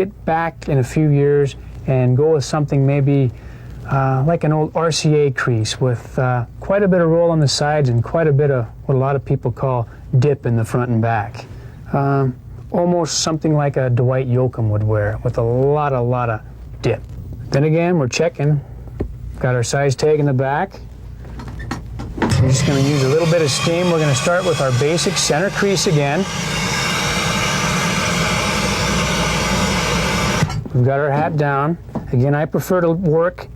get back in a few years and go with something maybe like an old RCA crease with quite a bit of roll on the sides and quite a bit of what a lot of people call dip in the front and back. Almost something like a Dwight Yoakam would wear with a lot of dip. Then again, we're checking. Got our size tag in the back. We're just going to use a little bit of steam. We're going to start with our basic center crease again. We've got our hat down. Again, I prefer to work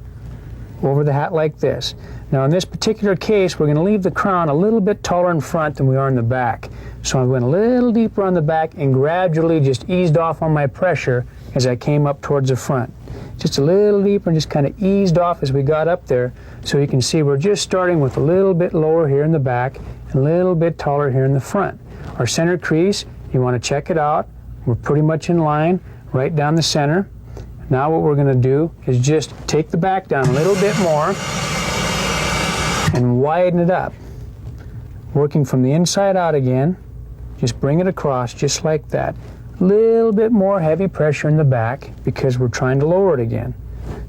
over the hat like this. Now in this particular case, we're going to leave the crown a little bit taller in front than we are in the back. So I went a little deeper on the back and gradually just eased off on my pressure as I came up towards the front. Just a little deeper and just kind of eased off as we got up there. So you can see we're just starting with a little bit lower here in the back and a little bit taller here in the front. Our center crease, you want to check it out. We're pretty much in line right down the center. Now what we're going to do is just take the back down a little bit more and widen it up. Working from the inside out again, just bring it across just like that. A little bit more heavy pressure in the back because we're trying to lower it again.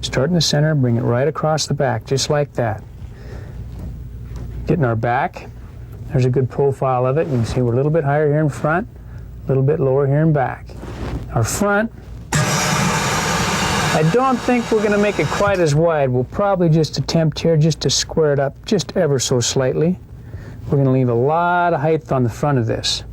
Start in the center, bring it right across the back just like that. Getting our back, there's a good profile of it. You can see we're a little bit higher here in front, a little bit lower here in back. Our front, I don't think we're going to make it quite as wide. We'll probably just attempt here just to square it up just ever so slightly. We're going to leave a lot of height on the front of this.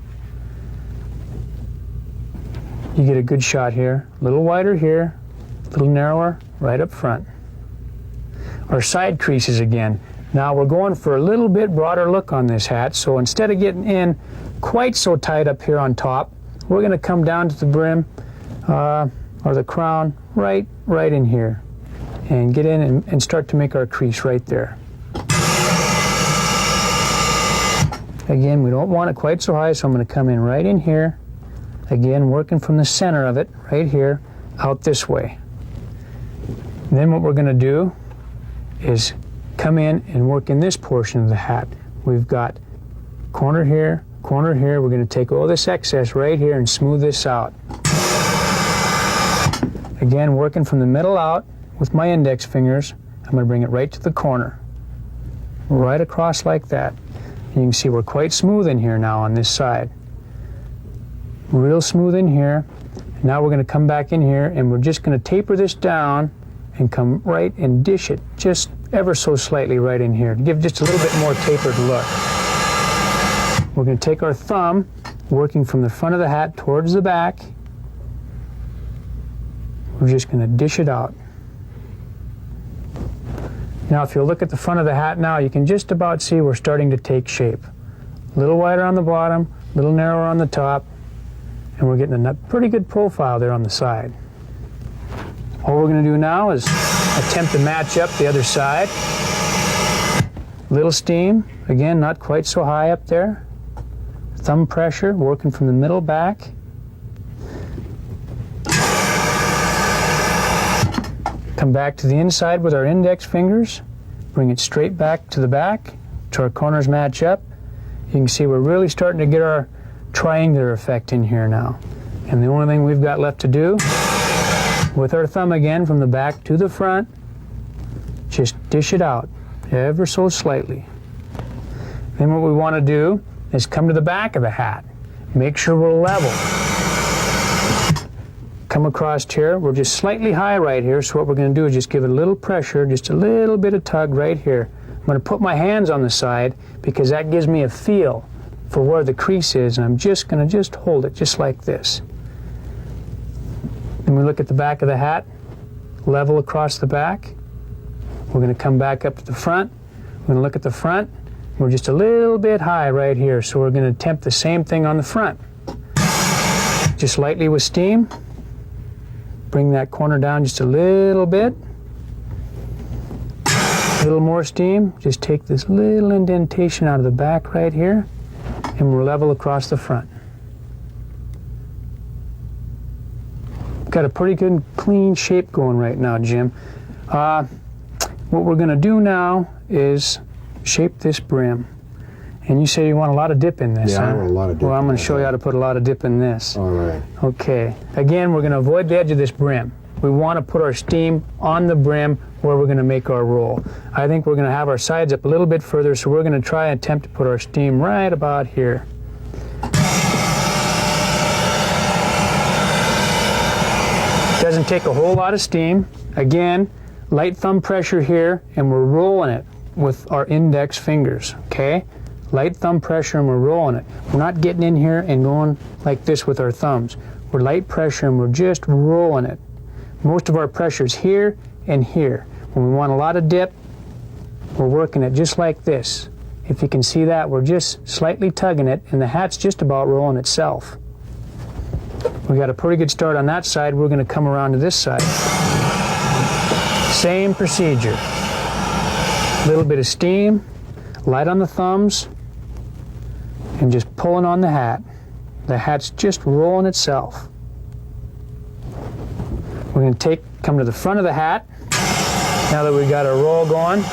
You get a good shot here. A little wider here, a little narrower right up front. Our side creases again. Now we're going for a little bit broader look on this hat, so instead of getting in quite so tight up here on top, we're going to come down to the brim or the crown right in here and get in and start to make our crease right there. Again, we don't want it quite so high, so I'm going to come in right in here. Again, working from the center of it, right here, out this way. And then what we're going to do is come in and work in this portion of the hat. We've got corner here, corner here. We're going to take all this excess right here and smooth this out. Again, working from the middle out with my index fingers, I'm going to bring it right to the corner. Right across like that. And you can see we're quite smooth in here now on this side. Real smooth in here. Now we're going to come back in here and we're just going to taper this down and come right and dish it just ever so slightly right in here to give just a little bit more tapered look. We're going to take our thumb, working from the front of the hat towards the back. We're just going to dish it out. Now if you look at the front of the hat now, you can just about see we're starting to take shape. A little wider on the bottom, a little narrower on the top, and we're getting a pretty good profile there on the side. All we're going to do now is attempt to match up the other side. Little steam, again, not quite so high up there. Thumb pressure, working from the middle back. Come back to the inside with our index fingers. Bring it straight back to the back till our corners match up. You can see we're really starting to get our triangular effect in here now. And the only thing we've got left to do, with our thumb again from the back to the front, just dish it out ever so slightly. Then what we want to do is come to the back of the hat. Make sure we're level. Come across here, we're just slightly high right here, so what we're going to do is just give it a little pressure, just a little bit of tug right here. I'm going to put my hands on the side because that gives me a feel for where the crease is, and I'm just going to hold it just like this. Then we look at the back of the hat, level across the back. We're going to come back up to the front. We're going to look at the front. We're just a little bit high right here, so we're going to attempt the same thing on the front. Just lightly with steam. Bring that corner down just a little bit. A little more steam. Just take this little indentation out of the back right here, and we're level across the front. Got a pretty good clean shape going right now, Jim. What we're going to do now is shape this brim. And you say you want a lot of dip in this, Yeah, huh? I want a lot of dip. Well, I'm going to show you how to put a lot of dip in this. All right. Okay. Again, we're going to avoid the edge of this brim. We want to put our steam on the brim where we're going to make our roll. I think we're going to have our sides up a little bit further, so we're going to try and attempt to put our steam right about here. Doesn't take a whole lot of steam. Again, light thumb pressure here, and we're rolling it with our index fingers, okay? Light thumb pressure and we're rolling it. We're not getting in here and going like this with our thumbs. We're light pressure and we're just rolling it. Most of our pressure's here and here. When we want a lot of dip, we're working it just like this. If you can see that, we're just slightly tugging it and the hat's just about rolling itself. We got a pretty good start on that side. We're going to come around to this side. Same procedure. A little bit of steam, light on the thumbs, and just pulling on the hat. The hat's just rolling itself. We're going to come to the front of the hat. Now that we've got our roll going,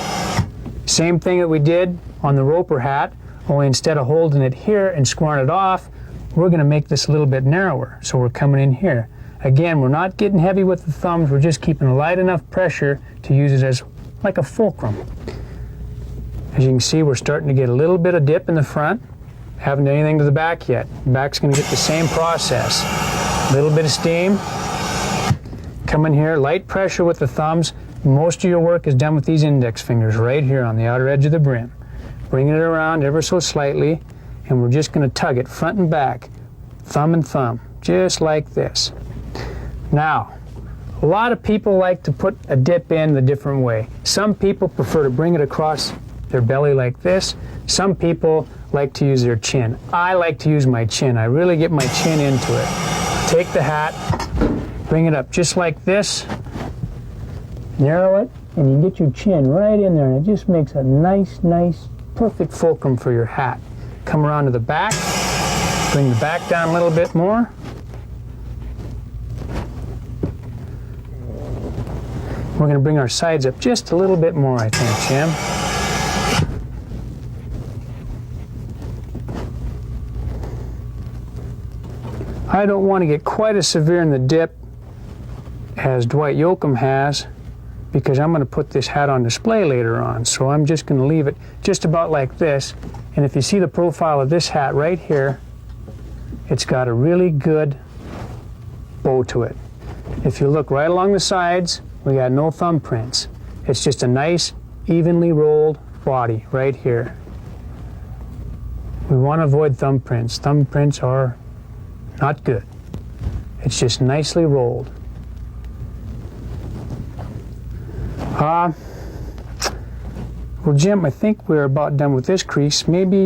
same thing that we did on the roper hat, only instead of holding it here and squaring it off, we're going to make this a little bit narrower. So we're coming in here. Again, we're not getting heavy with the thumbs, we're just keeping a light enough pressure to use it as like a fulcrum. As you can see, we're starting to get a little bit of dip in the front. Haven't done anything to the back yet. The back's going to get the same process. A little bit of steam. Come in here, light pressure with the thumbs. Most of your work is done with these index fingers right here on the outer edge of the brim. Bringing it around ever so slightly, and we're just going to tug it front and back, thumb and thumb, just like this. Now, a lot of people like to put a dip in the different way. Some people prefer to bring it across their belly like this. Some people like to use their chin. I like to use my chin. I really get my chin into it. Take the hat, bring it up just like this, narrow it, and you get your chin right in there, and it just makes a nice, perfect fulcrum for your hat. Come around to the back, bring the back down a little bit more. We're going to bring our sides up just a little bit more, I think, Jim. I don't want to get quite as severe in the dip as Dwight Yoakam has, because I'm going to put this hat on display later on. So I'm just going to leave it just about like this. And if you see the profile of this hat right here, it's got a really good bow to it. If you look right along the sides, we got no thumbprints. It's just a nice, evenly rolled body right here. We want to avoid thumbprints. Thumbprints are not good. It's just nicely rolled. Well, Jim, I think we're about done with this crease. Maybe